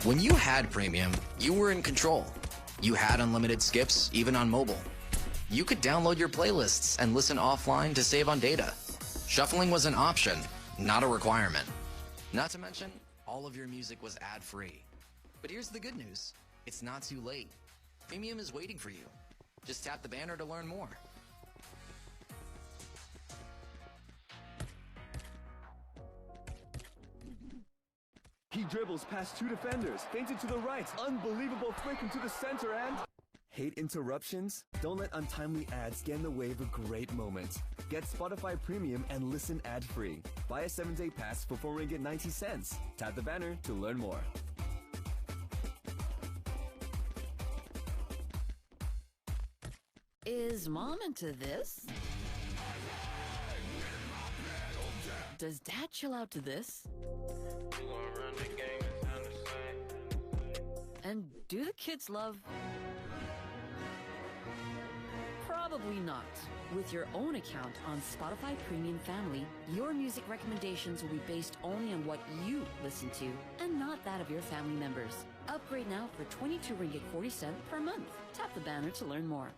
When you had premium, you were in control. You had unlimited skips, even on mobile. You could download your playlists and listen offline to save on data. Shuffling was an option, not a requirement. Not to mention, all of your music was ad-free. But here's the good news. It's not too late. Premium is waiting for you. Just tap the banner to learn more. He dribbles past two defenders, feinted to the right, unbelievable flick into the center and... Hate interruptions? Don't let untimely ads get in the way of a great moment. Get Spotify Premium and listen ad-free. Buy a 7-day pass for 4 ringgit 90 cents. Tap the banner to learn more. Is Mom into this? Does Dad chill out to this? And do the kids love... Probably not. With your own account on Spotify Premium Family, your music recommendations will be based only on what you listen to, and not that of your family members. Upgrade now for 22 ringgit 40 cent per month. Tap the banner to learn more.